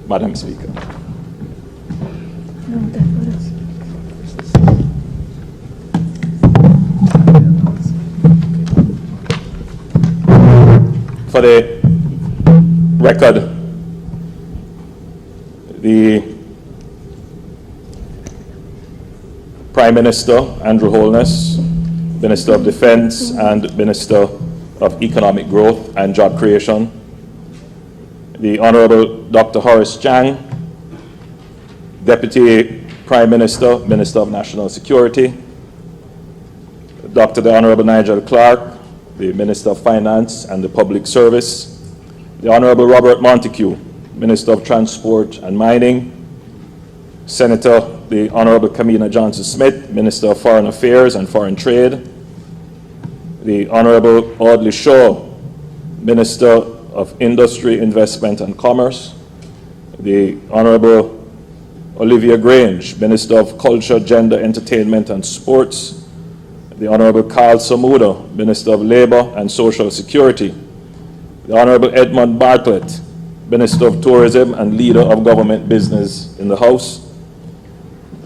Madam Speaker. For the record, the Prime Minister, Andrew Holness, Minister of Defense and Minister of Economic Growth and Job Creation, the Honorable Dr. Horace Chang, Deputy Prime Minister, Minister of National Security, Dr. the Honorable Nigel Clark, the Minister of Finance and the Public Service, the Honorable Robert Montague, Minister of Transport and Mining, Senator the Honorable Kamina Johnson-Smith, Minister of Foreign Affairs and Foreign Trade, the Honorable Audley Shaw, Minister of Industry, Investment and Commerce, the Honorable Olivia Grange, Minister of Culture, Gender, Entertainment and Sports, the Honorable Carl Samuda, Minister of Labour and Social Security, the Honorable Edmund Bartlett, Minister of Tourism and Leader of Government Business in the House,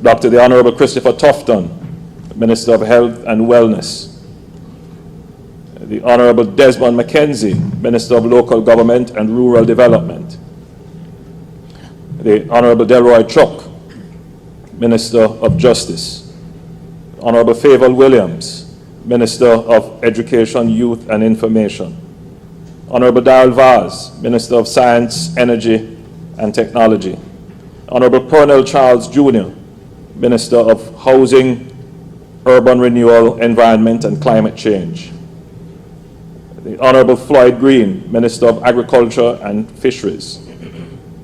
Dr. the Honorable Christopher Tufton, Minister of Health and Wellness, the Honorable Desmond McKenzie, Minister of Local Government and Rural Development, the Honorable Delroy Chuck, Minister of Justice, Honorable Favour Williams, Minister of Education, Youth and Information, Honorable Darrell Vaz, Minister of Science, Energy and Technology, Honorable Pernell Charles Jr., Minister of Housing, Urban Renewal, Environment and Climate Change, the Honorable Floyd Green, Minister of Agriculture and Fisheries,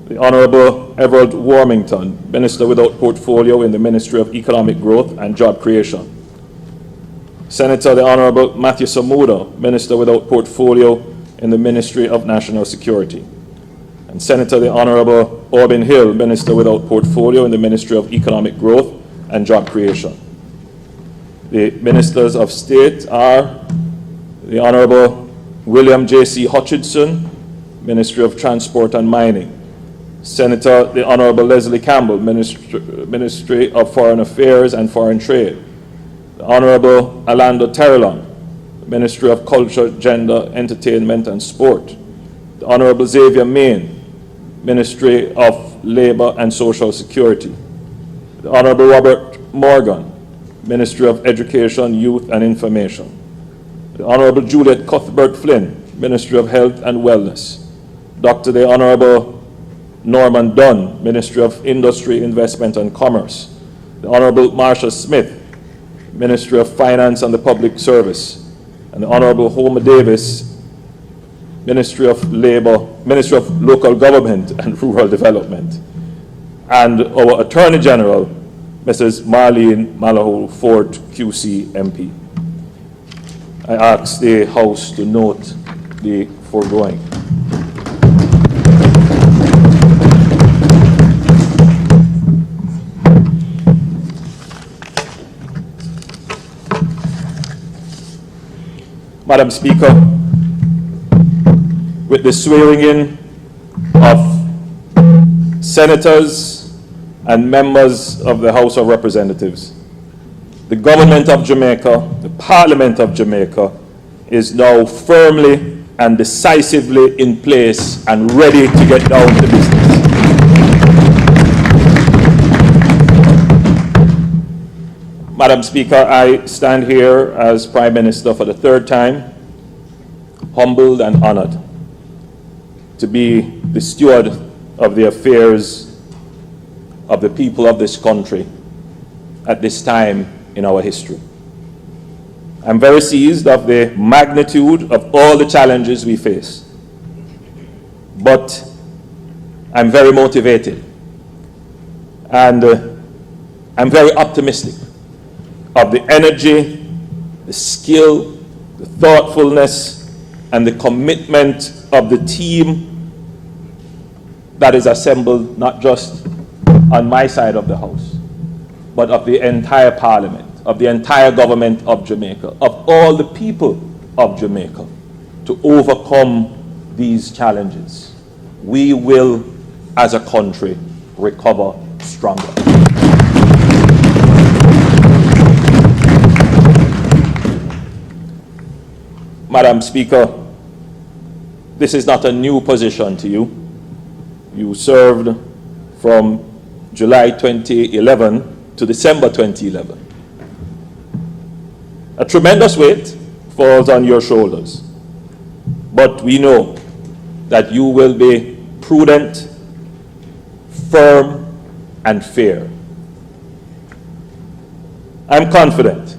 the Honorable Everald Warmington, Minister without portfolio in the Ministry of Economic Growth and Job Creation, Senator the Honorable Matthew Samuda, Minister without portfolio in the Ministry of National Security, and Senator the Honorable Orbin Hill, Minister without portfolio in the Ministry of Economic Growth and Job Creation. The Ministers of State are the Honorable William J.C. Hutchinson, Ministry of Transport and Mining, Senator the Honorable Leslie Campbell, Ministry of Foreign Affairs and Foreign Trade, the Honorable Orlando Terrelon, Ministry of Culture, Gender, Entertainment and Sport, the Honorable Xavier Main, Ministry of Labour and Social Security, the Honorable Robert Morgan, Ministry of Education, Youth and Information, the Honorable Juliet Cuthbert Flynn, Ministry of Health and Wellness, Dr. the Honorable Norman Dunn, Ministry of Industry, Investment and Commerce, the Honorable Marsha Smith, Ministry of Finance and the Public Service, and the Honorable Homer Davis, Ministry of Labour, Ministry of Local Government and Rural Development, and our Attorney General, Mrs. Marlene Malahole Ford, QC MP. I ask the House to note the foregoing. Madam Speaker, with the swearing in of senators and members of the House of Representatives, the government of Jamaica, the Parliament of Jamaica, is now firmly and decisively in place and ready to get down to business. Madam Speaker, I stand here as Prime Minister for the third time, humbled and honored to be the steward of the affairs of the people of this country at this time in our history. I'm very seized of the magnitude of all the challenges we face, but I'm very motivated and I'm very optimistic of the energy, the skill, the thoughtfulness, and the commitment of the team that is assembled not just on my side of the House, but of the entire Parliament, of the entire government of Jamaica, of all the people of Jamaica, to overcome these challenges. We will as a country recover stronger. Madam Speaker, this is not a new position to you. You served from July 2011 to December 2011. A tremendous weight falls on your shoulders, but we know that you will be prudent, firm, and fair. I'm confident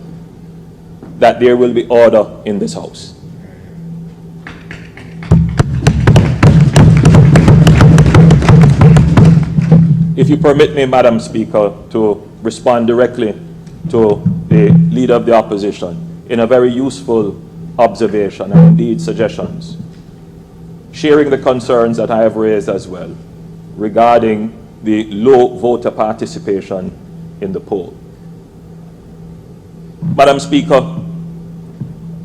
that there will be order in this House. If you permit me, Madam Speaker, to respond directly to the Leader of the Opposition in a very useful observation and indeed suggestions, sharing the concerns that I have raised as well regarding the low voter participation in the poll. Madam Speaker,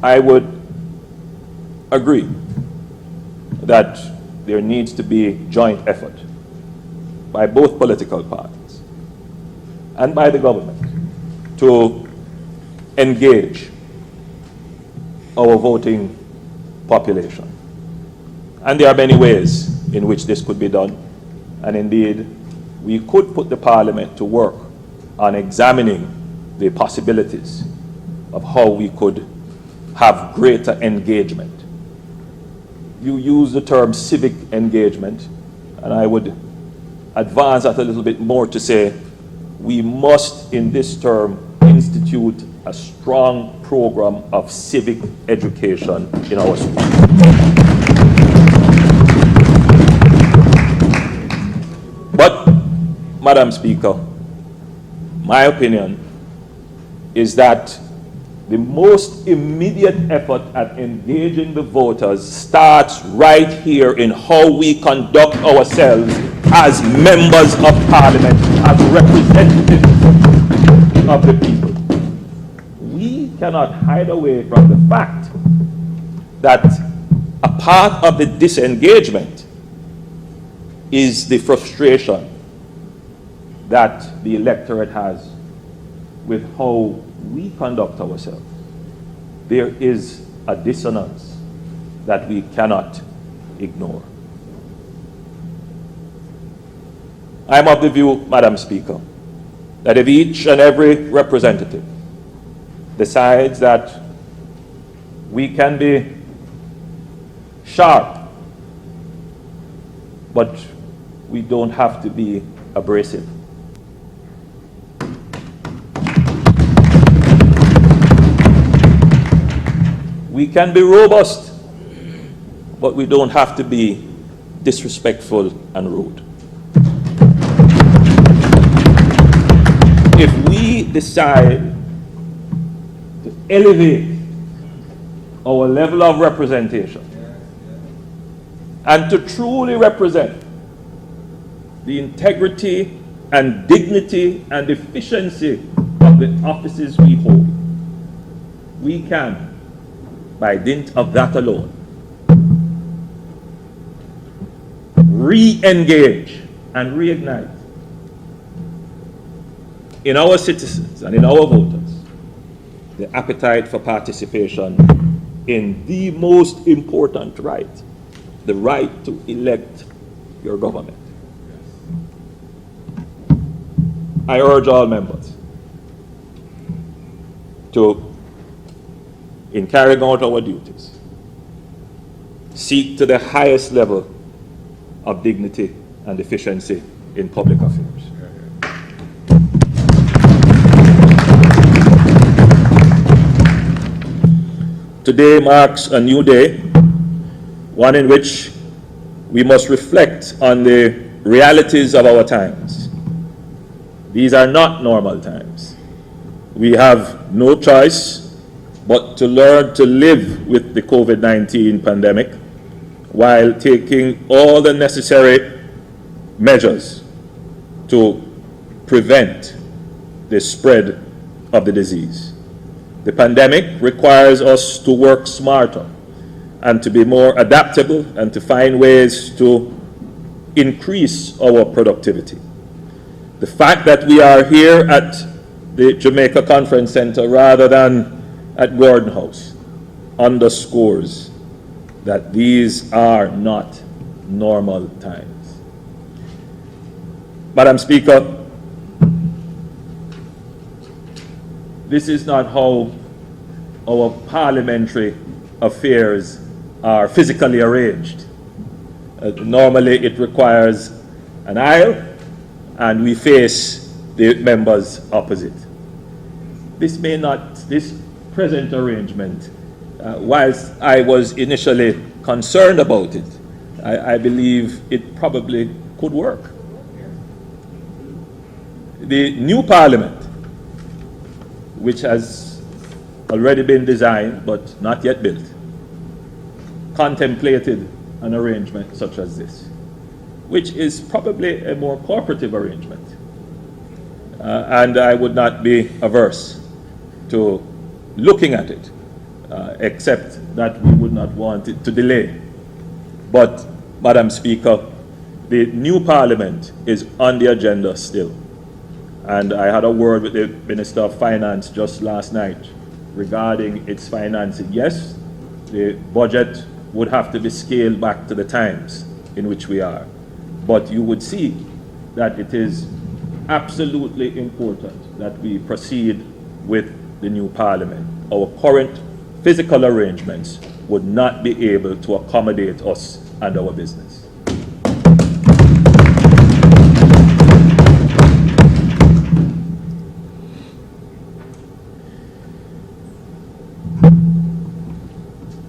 I would agree that there needs to be joint effort by both political parties and by the government to engage our voting population. And there are many ways in which this could be done. And indeed, we could put the Parliament to work on examining the possibilities of how we could have greater engagement. You use the term civic engagement, and I would advance that a little bit more to say we must, in this term, institute a strong program of civic education in our schools. But, Madam Speaker, my opinion is that the most immediate effort at engaging the voters starts right here in how we conduct ourselves as members of Parliament, as representatives of the people. We cannot hide away from the fact that a part of the disengagement is the frustration that the electorate has with how we conduct ourselves. There is a dissonance that we cannot ignore. I am of the view, Madam Speaker, that if each and every representative decides that we can be sharp, but we don't have to be abrasive. We can be robust, but we don't have to be disrespectful and rude. If we decide to elevate our level of representation and to truly represent the integrity and dignity and efficiency of the offices we hold, we can, by dint of that alone, re-engage and reignite in our citizens and in our voters the appetite for participation in the most important right, the right to elect your government. I urge all members to, in carrying out our duties, seek to the highest level of dignity and efficiency in public affairs. Today marks a new day, one in which we must reflect on the realities of our times. These are not normal times. We have no choice but to learn to live with the COVID-19 pandemic while taking all the necessary measures to prevent the spread of the disease. The pandemic requires us to work smarter and to be more adaptable and to find ways to increase our productivity. The fact that we are here at the Jamaica Conference Center rather than at Gordon House underscores that these are not normal times. Madam Speaker, this is not how our parliamentary affairs are physically arranged. Normally it requires an aisle and we face the members opposite. This present arrangement, whilst I was initially concerned about it, I believe it probably could work. The new parliament, which has already been designed but not yet built, contemplated an arrangement such as this, which is probably a more cooperative arrangement. And I would not be averse to looking at it, except that we would not want it to delay. But, Madam Speaker, the new parliament is on the agenda still. And I had a word with the Minister of Finance just last night regarding its financing. Yes, the budget would have to be scaled back to the times in which we are. But you would see that it is absolutely important that we proceed with the new parliament. Our current physical arrangements would not be able to accommodate us and our business.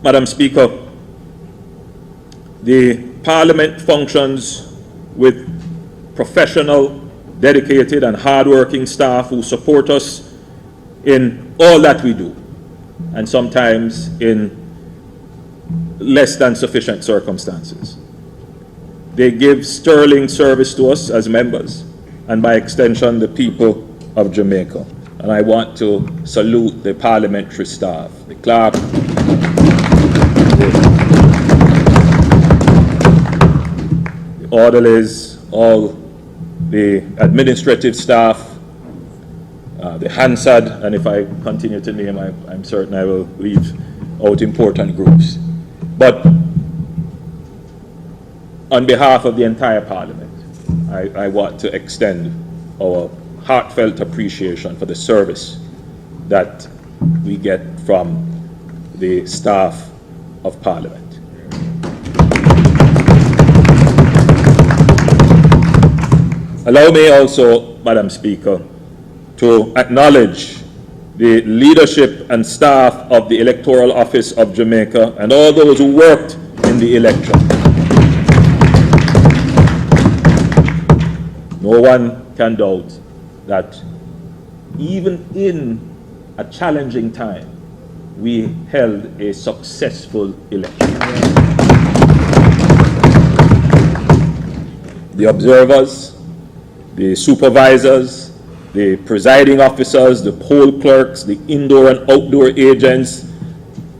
Madam Speaker, the Parliament functions with professional, dedicated and hard-working staff who support us in all that we do, and sometimes in less than sufficient circumstances. They give sterling service to us as members, and by extension, the people of Jamaica. And I want to salute the parliamentary staff, the clerk, the orderlies, all the administrative staff, the Hansard, and if I continue to name, I'm certain I will leave out important groups. But on behalf of the entire Parliament, I want to extend our heartfelt appreciation for the service that we get from the staff of Parliament. Allow me also, Madam Speaker, to acknowledge the leadership and staff of the Electoral Office of Jamaica and all those who worked in the election. No one can doubt that even in a challenging time, we held a successful election. The observers, the supervisors, the presiding officers, the poll clerks, the indoor and outdoor agents,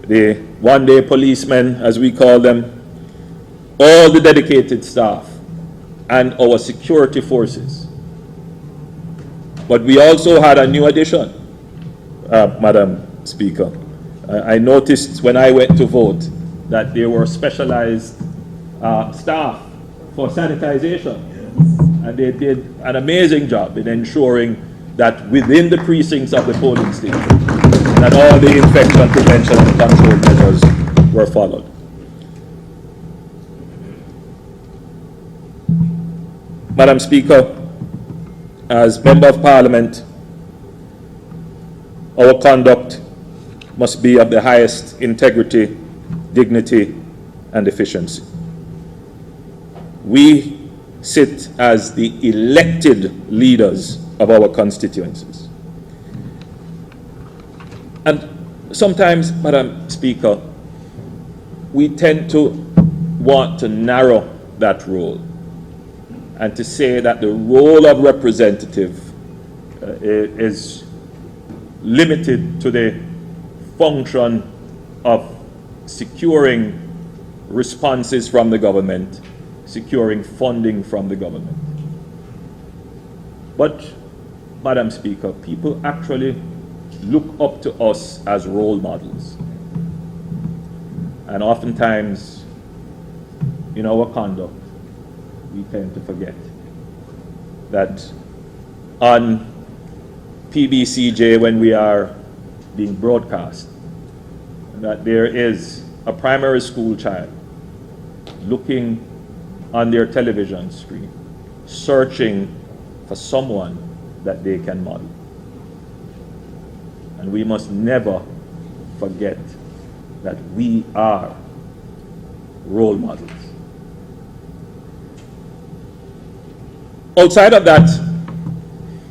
the one-day policemen, as we call them, all the dedicated staff, and our security forces. But we also had a new addition, Madam Speaker. I noticed when I went to vote that there were specialized staff for sanitization. And they did an amazing job in ensuring that within the precincts of the polling station, that all the infection prevention and control measures were followed. Madam Speaker, as Member of Parliament, our conduct must be of the highest integrity, dignity, and efficiency. We sit as the elected leaders of our constituencies. And sometimes, Madam Speaker, we tend to want to narrow that role and to say that the role of representative is limited to the function of securing responses from the government securing funding from the government. But, Madam Speaker, people actually look up to us as role models. And oftentimes, in our conduct, we tend to forget that on PBCJ, when we are being broadcast, that there is a primary school child looking on their television screen, searching for someone that they can model. And we must never forget that we are role models. Outside of that,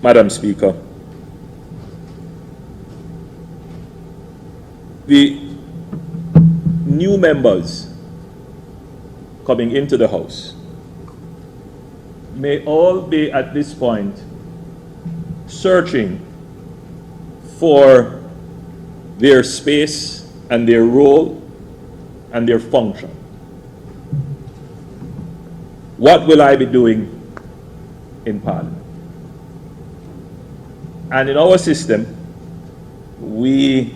Madam Speaker, the new members coming into the House may all be at this point searching for their space and their role and their function. What will I be doing in Parliament? And in our system, we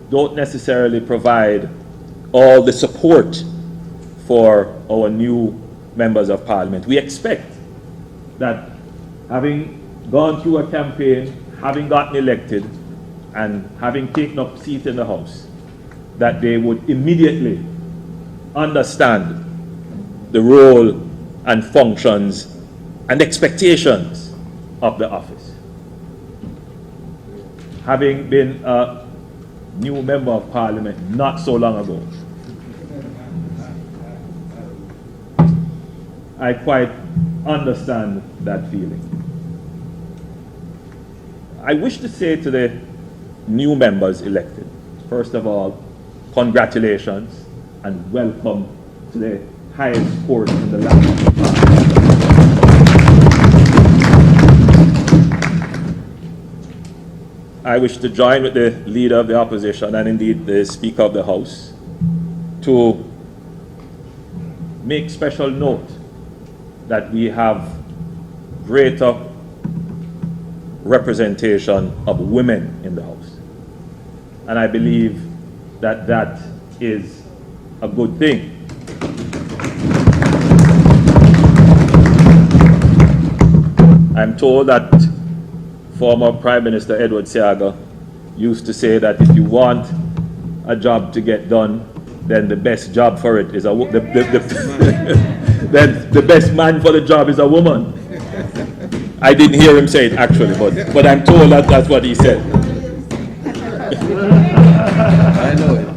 don't necessarily provide all the support for our new members of Parliament. We expect that having gone through a campaign, having gotten elected, and having taken up seat in the House, that they would immediately understand the role and functions and expectations of the office. Having been a new member of Parliament not so long ago, I quite understand that feeling. I wish to say to the new members elected, first of all, congratulations and welcome to the highest court in the land. I wish to join with the Leader of the Opposition and indeed the Speaker of the House to make special note that we have greater representation of women in the House. And I believe that that is a good thing. I'm told that former Prime Minister Edward Seaga used to say that if you want a job to get done, then the best job for it is then the best man for the job is a woman. I didn't hear him say it actually, but I'm told that that's what he said. I know it.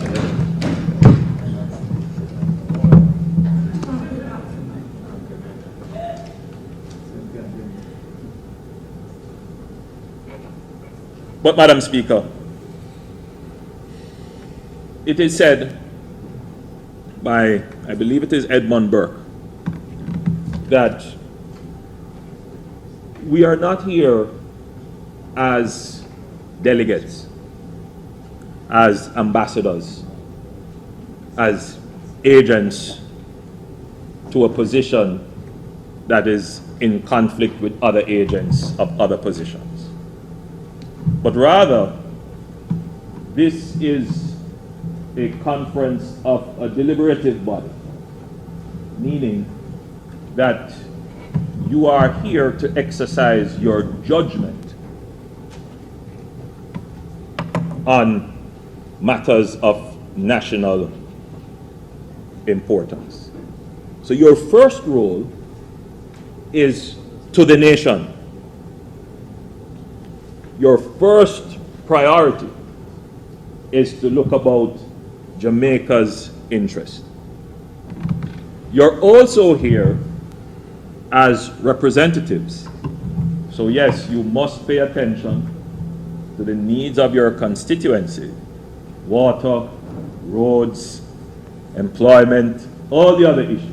But Madam Speaker, it is said by, I believe it is Edmund Burke, that we are not here as delegates, as ambassadors, as agents to a position that is in conflict with other agents of other positions. But rather, this is a conference of a deliberative body, meaning that you are here to exercise your judgment on matters of national importance. So your first role is to the nation. Your first priority is to look about Jamaica's interest. You're also here as representatives. So yes, you must pay attention to the needs of your constituency: water, roads, employment, all the other issues.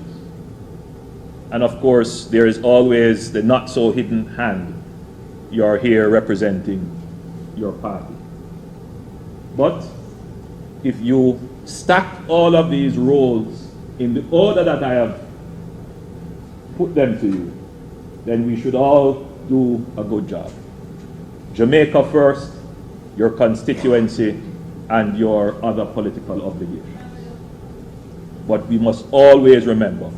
And of course, there is always the not so hidden hand. You're here representing your party. But if you stack all of these roles in the order that I have put them to you, then we should all do a good job. Jamaica first, your constituency, and your other political obligations. But we must always remember,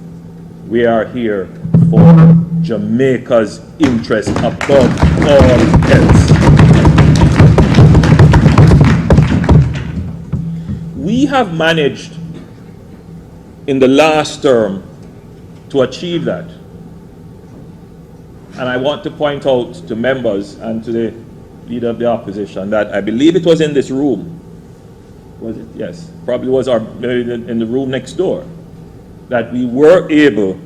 we are here for Jamaica's interest above all else. We have managed in the last term to achieve that. And I want to point out to members and to the leader of the opposition that I believe it was in this room. Was it? Yes. Probably was, or maybe in the room next door, that we were able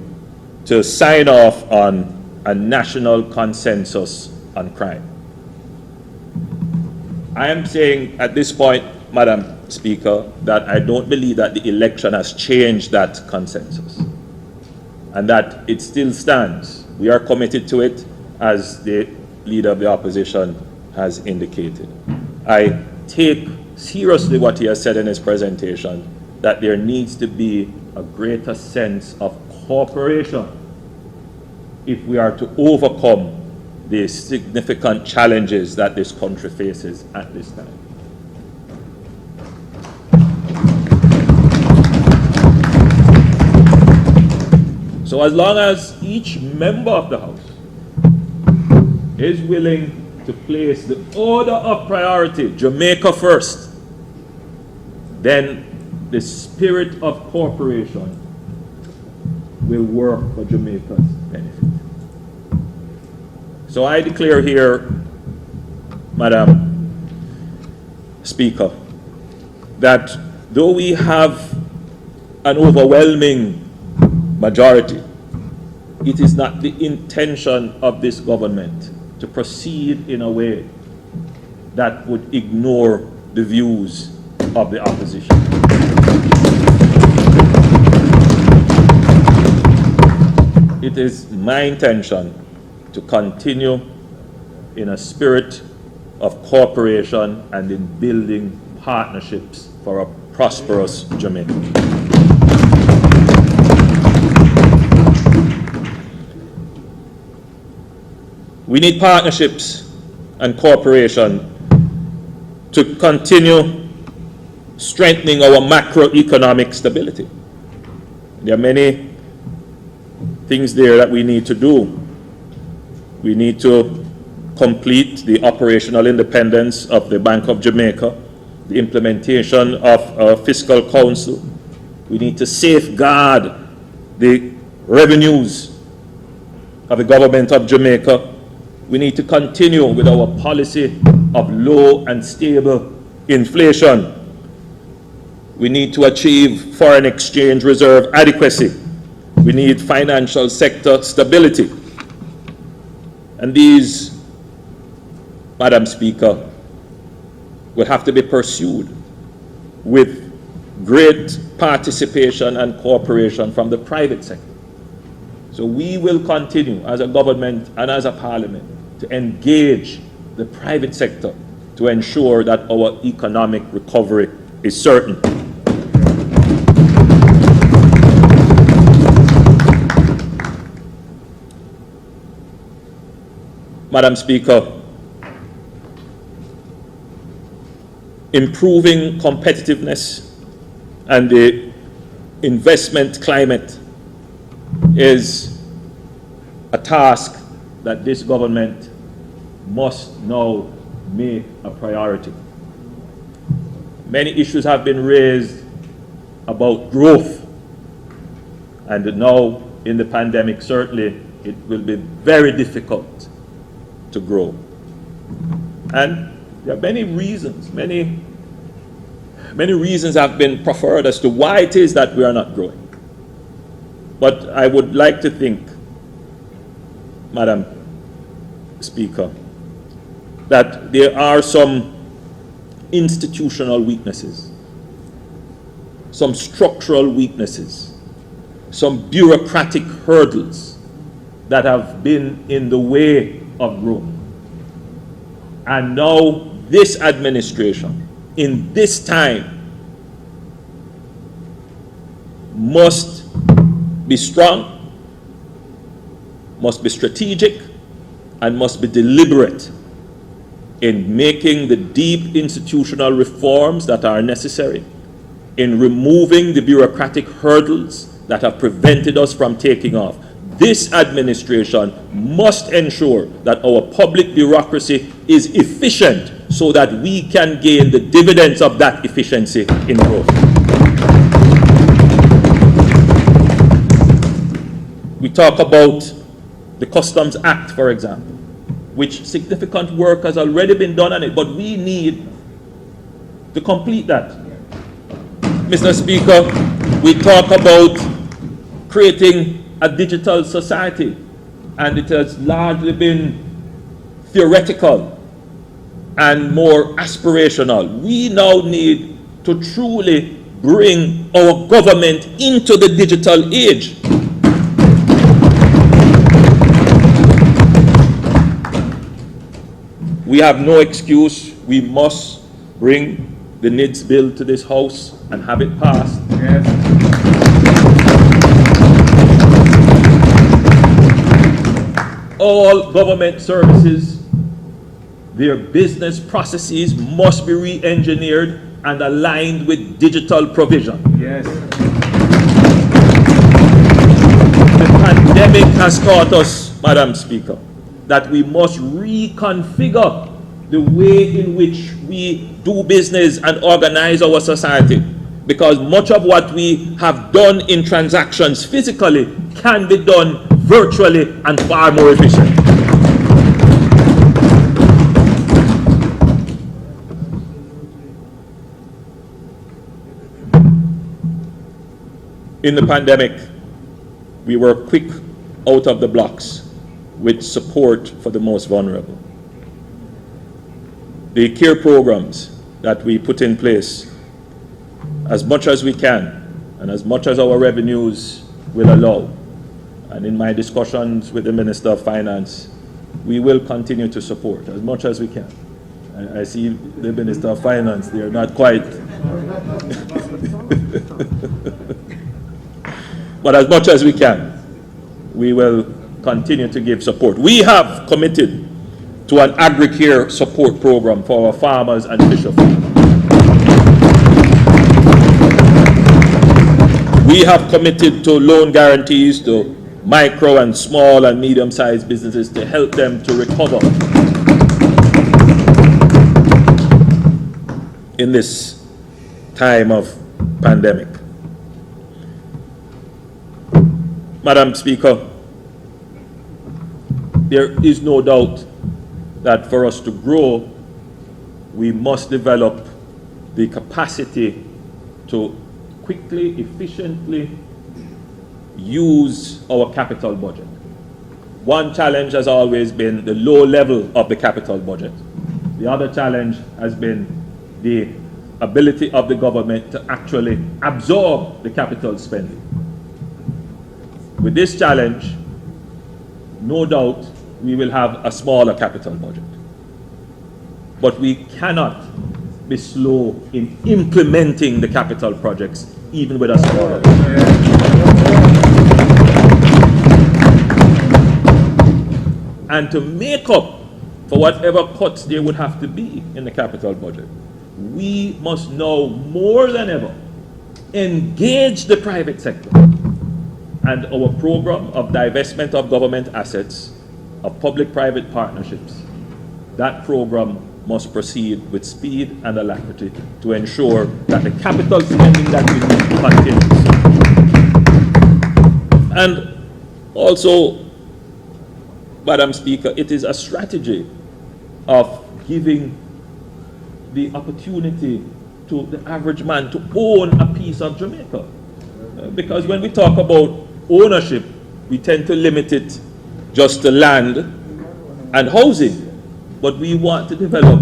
to sign off on a national consensus on crime. I am saying at this point, Madam Speaker, that I don't believe that the election has changed that consensus, and that it still stands. We are committed to it, as the leader of the opposition has indicated. I take seriously what he has said in his presentation, that there needs to be a greater sense of cooperation if we are to overcome the significant challenges that this country faces at this time. So as long as each member of the House is willing to place the order of priority, Jamaica first, then the spirit of cooperation will work for Jamaica's benefit. So I declare here, Madam Speaker, that though we have an overwhelming majority, it is not the intention of this government to proceed in a way that would ignore the views of the opposition. It is my intention to continue in a spirit of cooperation and in building partnerships for a prosperous Jamaica. We need partnerships and cooperation to continue strengthening our macroeconomic stability. There are many things there that we need to do. We need to complete the operational independence of the Bank of Jamaica, the implementation of a fiscal council. We need to safeguard the revenues of the government of Jamaica. We need to continue with our policy of low and stable inflation. We need to achieve foreign exchange reserve adequacy. We need financial sector stability. And these, Madam Speaker, will have to be pursued with great participation and cooperation from the private sector. So we will continue as a government and as a parliament to engage the private sector to ensure that our economic recovery is certain. Madam Speaker, improving competitiveness and the investment climate is a task that this government must now make a priority. Many issues have been raised about growth, and now in the pandemic, certainly it will be very difficult to grow. And there are many reasons, many reasons have been proffered as to why it is that we are not growing. But I would like to think, Madam Speaker, that there are some institutional weaknesses, some structural weaknesses, some bureaucratic hurdles that have been in the way of growth. And now this administration, in this time, must be strong, must be strategic and must be deliberate in making the deep institutional reforms that are necessary, in removing the bureaucratic hurdles that have prevented us from taking off. This administration must ensure that our public bureaucracy is efficient so that we can gain the dividends of that efficiency in growth. We talk about the Customs Act, for example, which significant work has already been done on it, but we need to complete that. Mr. Speaker, we talk about creating a digital society, and it has largely been theoretical and more aspirational. We now need to truly bring our government into the digital age. We have no excuse. We must bring the NIDS bill to this House and have it passed. Yes. All government services, their business processes must be re-engineered and aligned with digital provision. Yes. The pandemic has taught us, Madam Speaker, that we must reconfigure the way in which we do business and organize our society, because much of what we have done in transactions physically can be done virtually and far more efficient. In the pandemic, we were quick out of the blocks with support for the most vulnerable. The care programs that we put in place, as much as we can and as much as our revenues will allow, and in my discussions with the Minister of Finance, we will continue to support as much as we can. I see the Minister of Finance, they are not quite. But as much as we can, we will continue to give support. We have committed to an agri-care support program for our farmers and fishermen. We have committed to loan guarantees to micro and small and medium-sized businesses to help them to recover in this time of pandemic. Madam Speaker, there is no doubt that for us to grow, we must develop the capacity to quickly, efficiently use our capital budget. One challenge has always been the low level of the capital budget. The other challenge has been the ability of the government to actually absorb the capital spending. With this challenge, no doubt we will have a smaller capital budget. But we cannot be slow in implementing the capital projects, even with a smaller budget. And to make up for whatever cuts there would have to be in the capital budget, we must now more than ever engage the private sector. And our program of divestment of government assets, of public-private partnerships, that program must proceed with speed and alacrity to ensure that the capital spending that we need continues. And also, Madam Speaker, it is a strategy of giving the opportunity to the average man to own a piece of Jamaica. Because when we talk about ownership, we tend to limit it just to land and housing. But we want to develop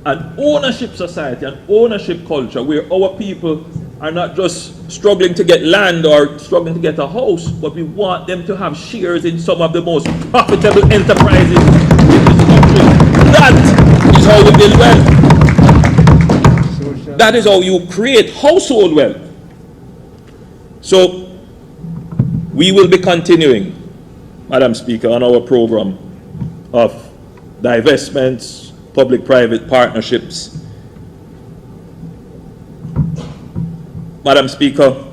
an ownership society, an ownership culture where our people are not just struggling to get land or struggling to get a house, but we want them to have shares in some of the most profitable enterprises in this country. That is how we build wealth. That is how you create household wealth. So we will be continuing Madam Speaker, on our program of divestments, public-private partnerships. Madam Speaker,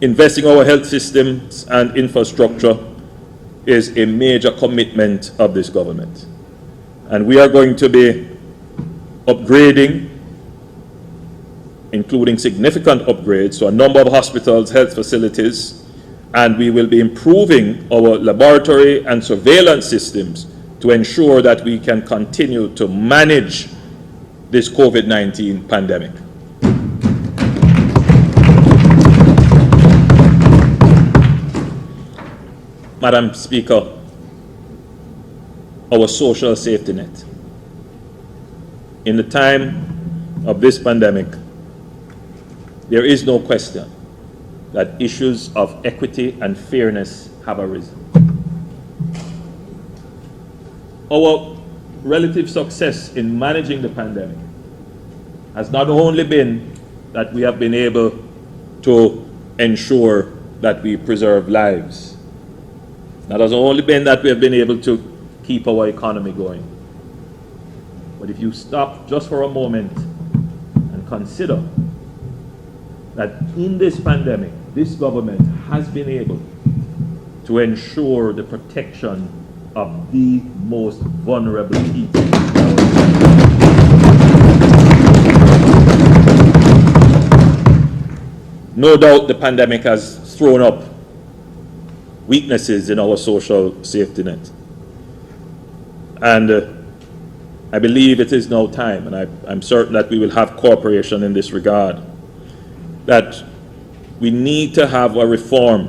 investing our health systems and infrastructure is a major commitment of this government. And we are going to be upgrading, including significant upgrades to a number of hospitals, health facilities, and we will be improving our laboratory and surveillance systems to ensure that we can continue to manage this COVID-19 pandemic. Madam Speaker, our social safety net. In the time of this pandemic, there is no question that issues of equity and fairness have arisen. Our relative success in managing the pandemic has not only been that we have been able to ensure that we preserve lives. That has only been that we have been able to keep our economy going. But if you stop just for a moment and consider that in this pandemic, this government has been able to ensure the protection of the most vulnerable people. No doubt the pandemic has thrown up weaknesses in our social safety net. And I believe it is now time, and I'm certain that we will have cooperation in this regard, that we need to have a reform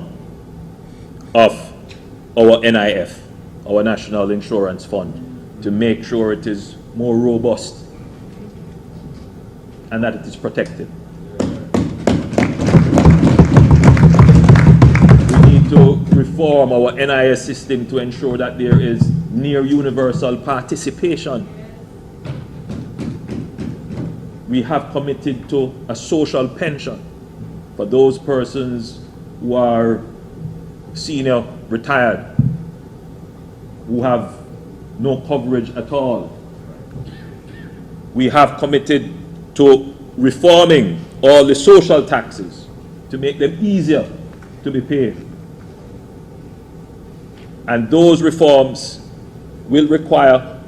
of our NIF, our National Insurance Fund, to make sure it is more robust and that it is protected. We need to reform our NIS system to ensure that there is near universal participation. We have committed to a social pension for those persons who are senior retired, who have no coverage at all. We have committed to reforming all the social taxes to make them easier to be paid. And those reforms will require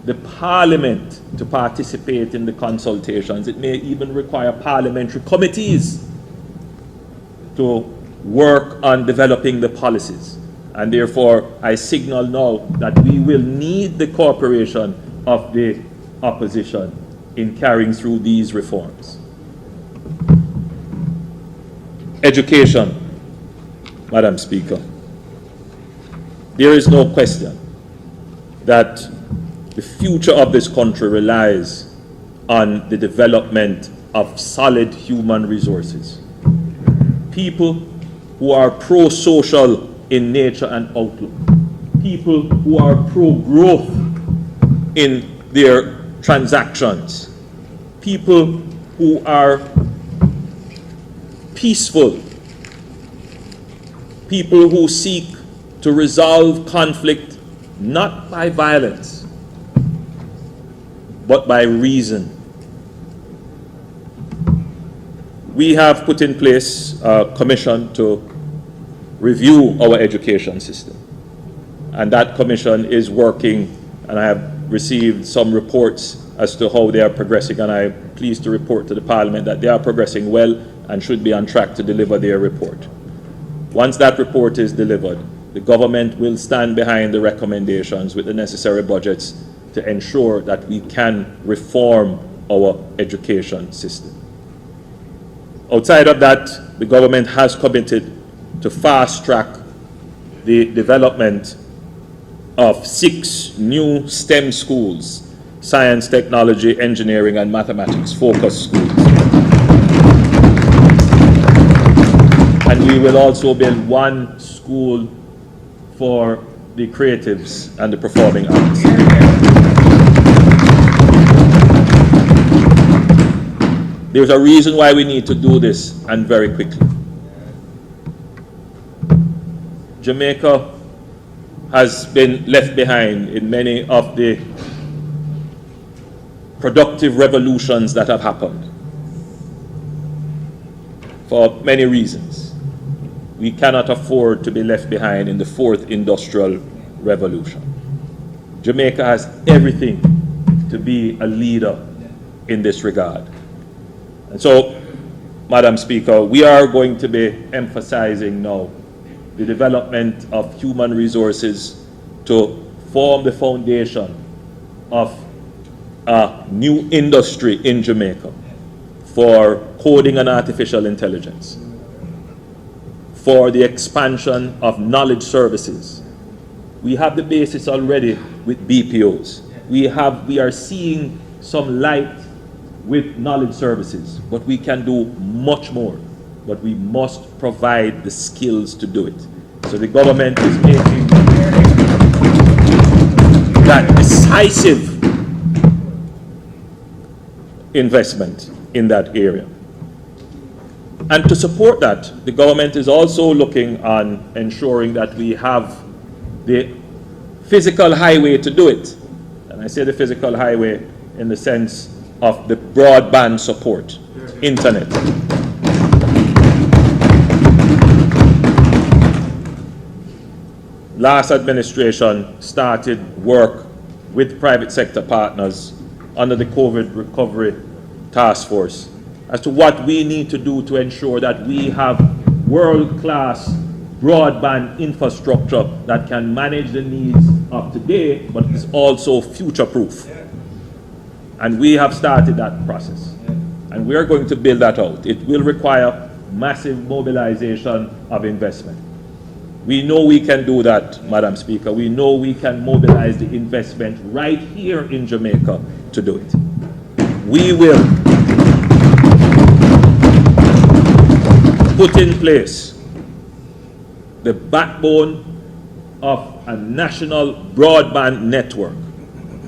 the Parliament to participate in the consultations. It may even require parliamentary committees to work on developing the policies. And therefore, I signal now that we will need the cooperation of the opposition in carrying through these reforms. Education, Madam Speaker. There is no question that the future of this country relies on the development of solid human resources. People who are pro-social in nature and outlook. People who are pro-growth in their transactions. People who are peaceful. People who seek to resolve conflict not by violence, but by reason. We have put in place a commission to review our education system. And that commission is working, and I have received some reports as to how they are progressing, and I'm pleased to report to the Parliament that they are progressing well and should be on track to deliver their report. Once that report is delivered, the government will stand behind the recommendations with the necessary budgets to ensure that we can reform our education system. Outside of that, the government has committed to fast-track the development of 6 new STEM schools, science, technology, engineering, and mathematics focused schools. And we will also build 1 school for the creatives and the performing arts. There's a reason why we need to do this, and very quickly. Jamaica has been left behind in many of the productive revolutions that have happened for many reasons. We cannot afford to be left behind in the fourth industrial revolution. Jamaica has everything to be a leader in this regard. And so, Madam Speaker, we are going to be emphasizing now the development of human resources to form the foundation of a new industry in Jamaica for coding and artificial intelligence, for the expansion of knowledge services. We have the basis already with BPOs. We are seeing some light with knowledge services, but we can do much more. But we must provide the skills to do it. So the government is making that decisive investment in that area. And to support that, the government is also looking on ensuring that we have the physical highway to do it. And I say the physical highway in the sense of the broadband support, internet. Last administration started work with private sector partners under the COVID recovery task force as to what we need to do to ensure that we have world-class broadband infrastructure that can manage the needs of today, but is also future-proof. And we have started that process. And we are going to build that out. It will require massive mobilization of investment. We know we can do that, Madam Speaker. We know we can mobilize the investment right here in Jamaica to do it. We will put in place the backbone of a national broadband network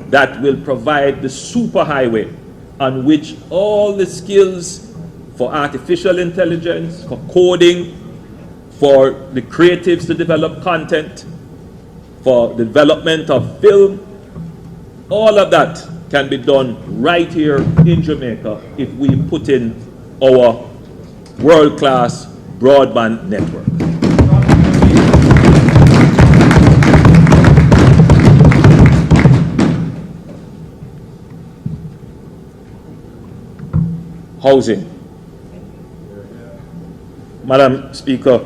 that will provide the superhighway on which all the skills for artificial intelligence, for coding, for the creatives to develop content, for the development of film, all of that can be done right here in Jamaica if we put in our world-class broadband network. Housing. Madam Speaker,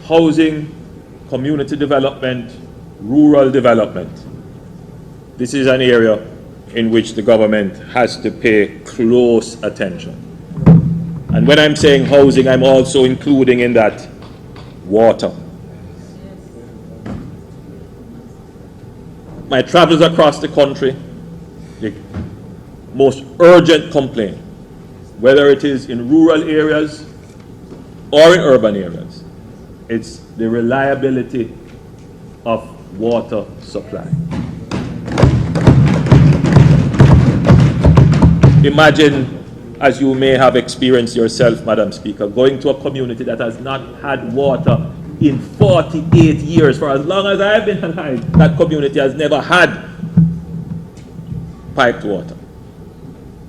housing, community development, rural development. This is an area in which the government has to pay close attention. And when I'm saying housing, I'm also including in that water. My travels across the country, the most urgent complaint, whether it is in rural areas or in urban areas, it's the reliability of water supply. Imagine, as you may have experienced yourself, Madam Speaker, going to a community that has not had water in 48 years. For as long as I've been alive, that community has never had piped water.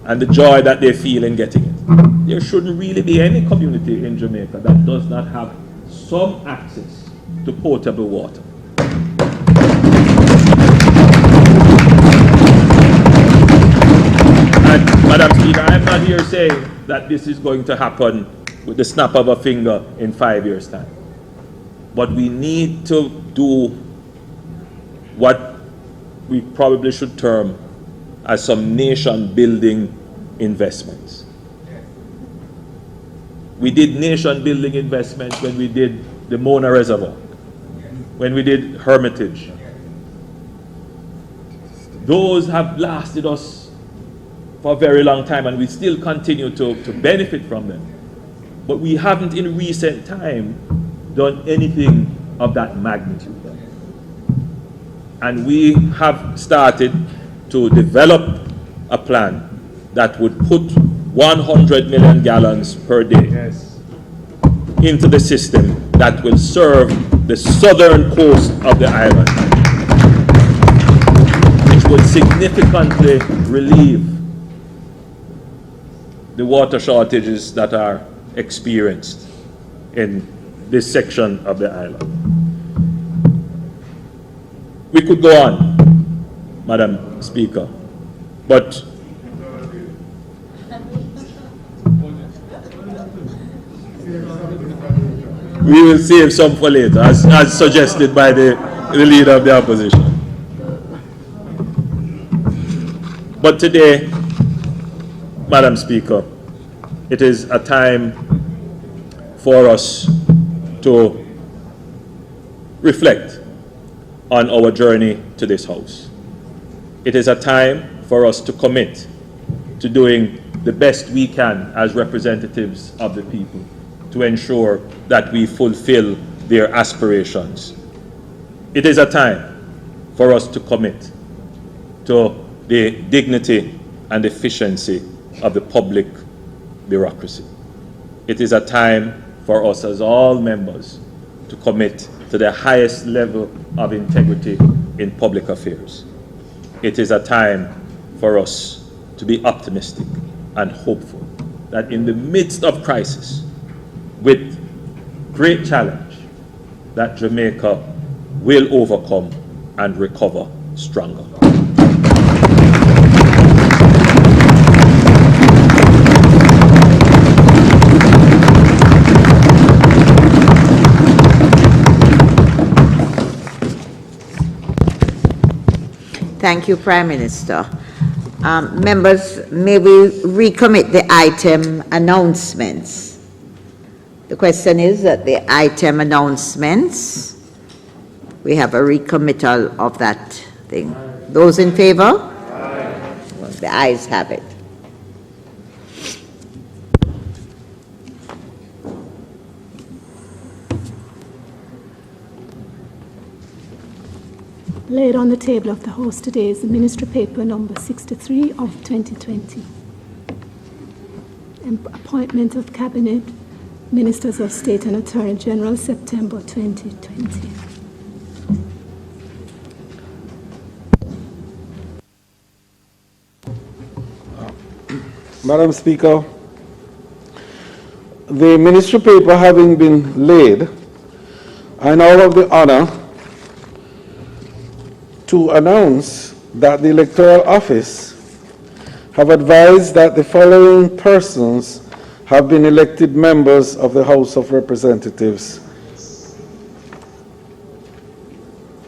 And the joy that they feel in getting it. There shouldn't really be any community in Jamaica that does not have some access to potable water. And Madam Speaker, I'm not here saying that this is going to happen with the snap of a finger in 5 years' time. But we need to do what we probably should term as some nation-building investments. We did nation-building investments when we did the Mona Reservoir, when we did Hermitage. Those have lasted us for a very long time, and we still continue to benefit from them. But we haven't in recent time done anything of that magnitude. And we have started to develop a plan that would put 100 million gallons per day into the system that will serve the southern coast of the island, which would significantly relieve the water shortages that are experienced in this section of the island. We could go on, Madam Speaker, but we will save some for later, as suggested by the leader of the opposition. But today, Madam Speaker, it is a time for us to reflect on our journey to this House. It is a time for us to commit to doing the best we can as representatives of the people to ensure that we fulfill their aspirations. It is a time for us to commit to the dignity and efficiency of the public bureaucracy. It is a time for us as all members to commit to the highest level of integrity in public affairs. It is a time for us to be optimistic and hopeful that in the midst of crisis, with great challenge, that Jamaica will overcome and recover stronger. Thank you, Prime Minister. Members, may we recommit the item announcements? The question is that the item announcements, we have a recommittal of that thing. Those in favor? Aye. Well, the ayes have it. Laid on the table of the House today is the Ministry Paper number 63 of 2020. Appointment of Cabinet Ministers of State and Attorney General, September 2020. Madam Speaker, the Ministry Paper having been laid, I now have the honor to announce that the Electoral Office have advised that the following persons have been elected members of the House of Representatives.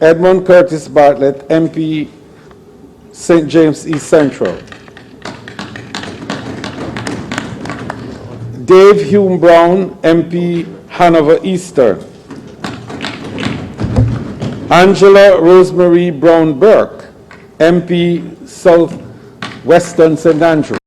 Edmund Curtis Bartlett, MP, St. James East Central. Dave Hume Brown, MP, Hanover Eastern. Angela Rosemary Brown Burke, MP, South Western St. Andrew.